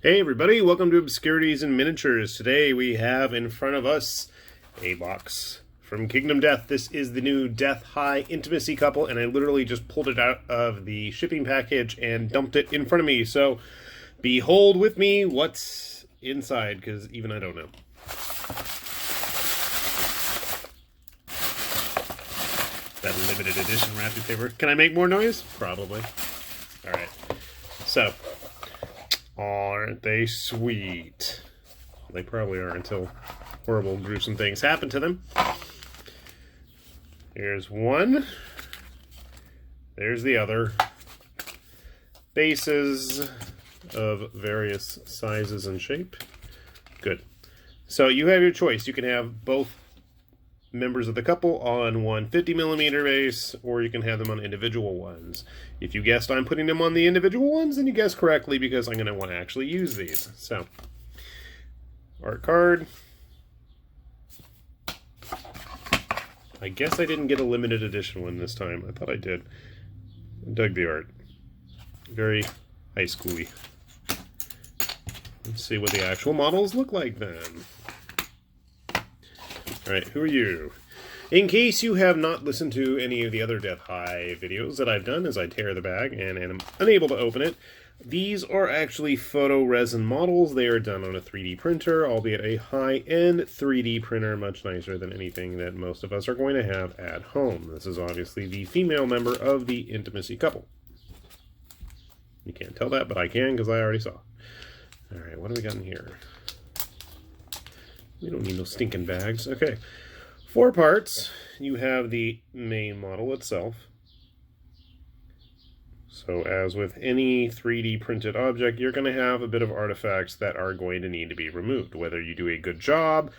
Hey everybody, welcome to Obscurities and Miniatures. Today we have in front of us a box from Kingdom Death. This is the new Death High Intimacy Couple, and I literally just pulled it out of the shipping package and dumped it in front of me. So behold with me what's inside, because even I don't know. That limited edition wrapping paper. Can I make more noise? Probably. Alright, so aren't they sweet? They probably are until horrible, gruesome things happen to them. Here's one. There's the other. Bases of various sizes and shape. Good. So you have your choice. You can have both members of the couple on one 50mm base, or you can have them on individual ones. If you guessed I'm putting them on the individual ones, then you guessed correctly, because I'm going to want to actually use these. So, art card. I guess I didn't get a limited edition one this time. I thought I did. I dug the art. Very high schooly. Let's see what the actual models look like then. Alright, who are you? In case you have not listened to any of the other Death High videos that I've done as I tear the bag and am unable to open it, these are actually photo resin models. They are done on a 3D printer, albeit a high-end 3D printer, much nicer than anything that most of us are going to have at home. This is obviously the female member of the intimacy couple. You can't tell that, but I can because I already saw. Alright, what do we got in here? We don't need no stinking bags. Okay, 4 parts. You have the main model itself. So as with any 3D printed object, you're going to have a bit of artifacts that are going to need to be removed. Whether you do a good job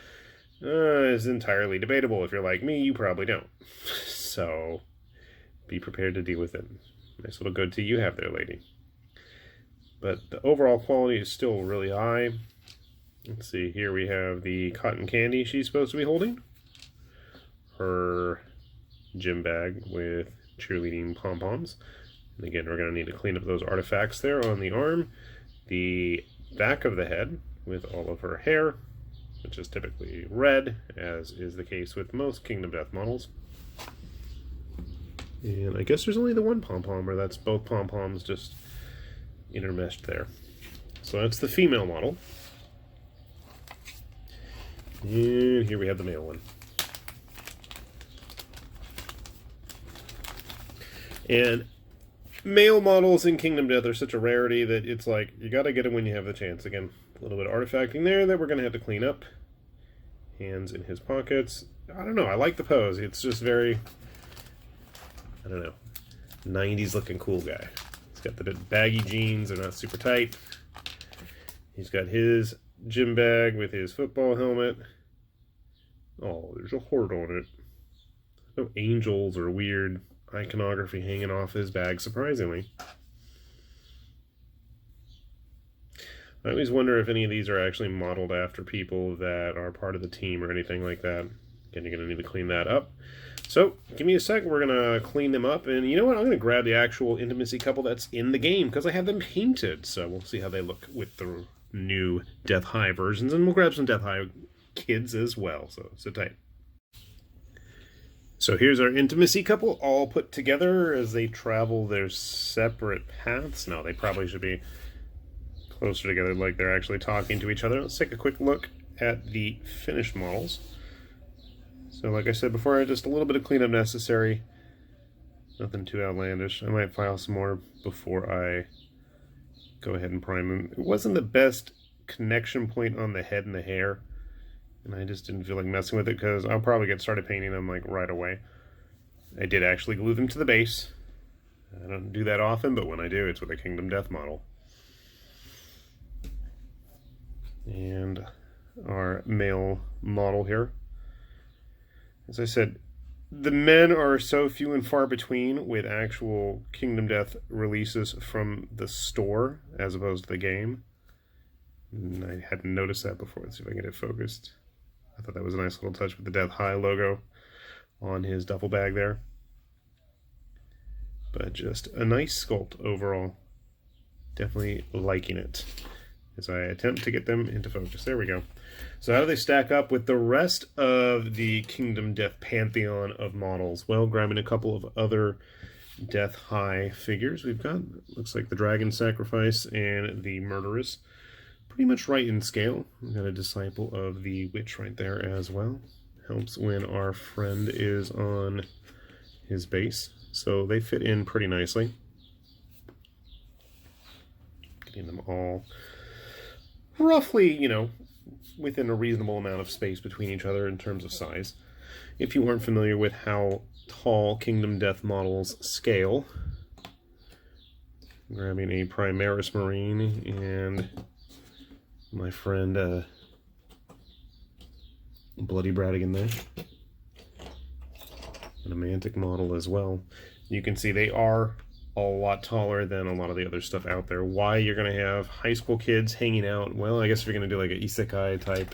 is entirely debatable. If you're like me, you probably don't. So be prepared to deal with it. Nice little goatee you have there, lady. But the overall quality is still really high. Let's see, here we have the cotton candy she's supposed to be holding. Her gym bag with cheerleading pom-poms. And again, we're going to need to clean up those artifacts there on the arm. The back of the head with all of her hair, which is typically red, as is the case with most Kingdom Death models. And I guess there's only the one pom-pom, or that's both pom-poms just intermeshed there. So that's the female model. And here we have the male one. And male models in Kingdom Death are such a rarity that it's like, you gotta get them when you have the chance. Again, a little bit of artifacting there that we're gonna have to clean up. Hands in his pockets. I don't know, I like the pose. It's just very, I don't know, 90s looking cool guy. He's got the bit baggy jeans, they're not super tight. He's got his gym bag with his football helmet. Oh, there's a heart on it. No angels or weird iconography hanging off his bag, surprisingly. I always wonder if any of these are actually modeled after people that are part of the team or anything like that. Again, you're going to need to clean that up. So, give me a sec, we're going to clean them up, and you know what, I'm going to grab the actual intimacy couple that's in the game, because I have them painted, so we'll see how they look with the new Death High versions, and we'll grab some Death High kids as well, so sit tight. So here's our intimacy couple all put together as they travel their separate paths. No, they probably should be closer together, like they're actually talking to each other. Let's take a quick look at the finished models. So like I said before, just a little bit of cleanup necessary. Nothing too outlandish. I might file some more before I go ahead and prime them. It wasn't the best connection point on the head and the hair, and I just didn't feel like messing with it, because I'll probably get started painting them like right away. I did actually glue them to the base. I don't do that often, but when I do, it's with a Kingdom Death model. And our male model here. As I said, the men are so few and far between with actual Kingdom Death releases from the store as opposed to the game. And I hadn't noticed that before. Let's see if I can get it focused. I thought that was a nice little touch with the Death High logo on his duffel bag there. But just a nice sculpt overall. Definitely liking it. as I attempt to get them into focus. There we go. So how do they stack up with the rest of the Kingdom Death pantheon of models? Well, grabbing a couple of other Death High figures, we've got, looks like the Dragon Sacrifice and the Murderess. Pretty much right in scale. We've got a Disciple of the Witch right there as well. Helps when our friend is on his base. So they fit in pretty nicely. Getting them all roughly, you know, within a reasonable amount of space between each other in terms of size. If you aren't familiar with how tall Kingdom Death models scale, grabbing a Primaris Marine and my friend Bloody Bradigan there. And a Mantic model as well. You can see they are a lot taller than a lot of the other stuff out there. Why you're going to have high school kids hanging out? Well, I guess if you're going to do like an isekai type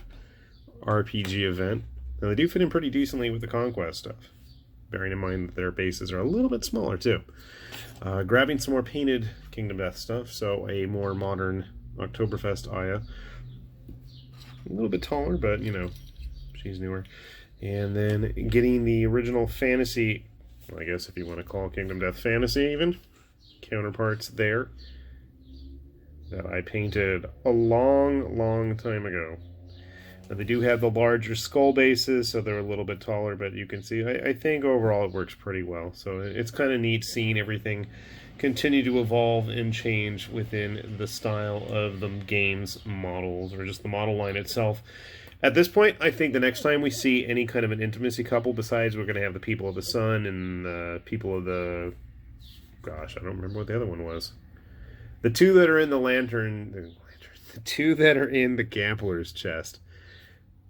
RPG event. Now they do fit in pretty decently with the Conquest stuff, bearing in mind that their bases are a little bit smaller too. Grabbing some more painted Kingdom Death stuff, so a more modern Oktoberfest Aya. A little bit taller, but you know, she's newer. And then getting the original Fantasy, I guess if you want to call Kingdom Death Fantasy even, counterparts there that I painted a long time ago. Now they do have the larger skull bases, so they're a little bit taller, but you can see I think overall it works pretty well. So it's kind of neat seeing everything continue to evolve and change within the style of the game's models, or just the model line itself. At this point, I think the next time we see any kind of an intimacy couple, besides we're going to have the People of the Sun and the People of the... Gosh, I don't remember what the other one was. The two that are in the Lantern... The two that are in the Gambler's chest.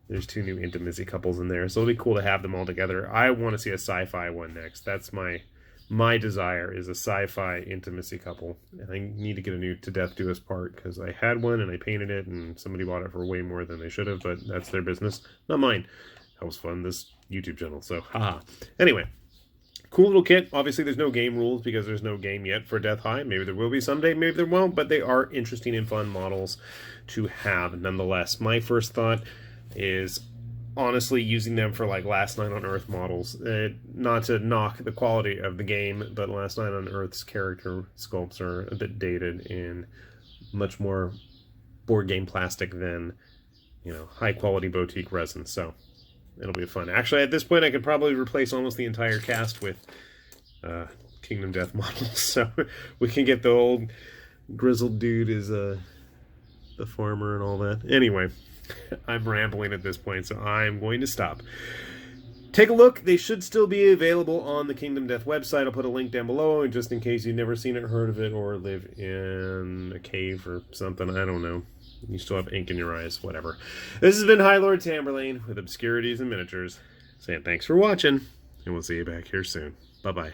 There's two new intimacy couples in there, so it'll be cool to have them all together. I want to see a sci-fi one next. That's my desire, is a sci-fi intimacy couple. And I need to get a new To Death Do Us Part, because I had one and I painted it and somebody bought it for way more than they should have, but that's their business, not mine. Helps fund this YouTube channel, so haha. Anyway, cool little kit. Obviously there's no game rules because there's no game yet for Death High. Maybe there will be someday, maybe there won't, but they are interesting and fun models to have nonetheless. My first thought is honestly using them for like Last Night on Earth models. Not to knock the quality of the game, but Last Night on Earth's character sculpts are a bit dated and much more board game plastic than, you know, high quality boutique resin. So it'll be fun. Actually, at this point, I could probably replace almost the entire cast with Kingdom Death models. So we can get the old grizzled dude as the farmer and all that. Anyway, I'm rambling at this point, so I'm going to stop. Take a look. They should still be available on the Kingdom Death website. I'll put a link down below, and just in case you've never seen it, heard of it, or live in a cave or something, I don't know. You still have ink in your eyes, whatever. This has been High Lord Tamberlane with Obscurities and Miniatures, saying thanks for watching, and we'll see you back here soon. Bye-bye.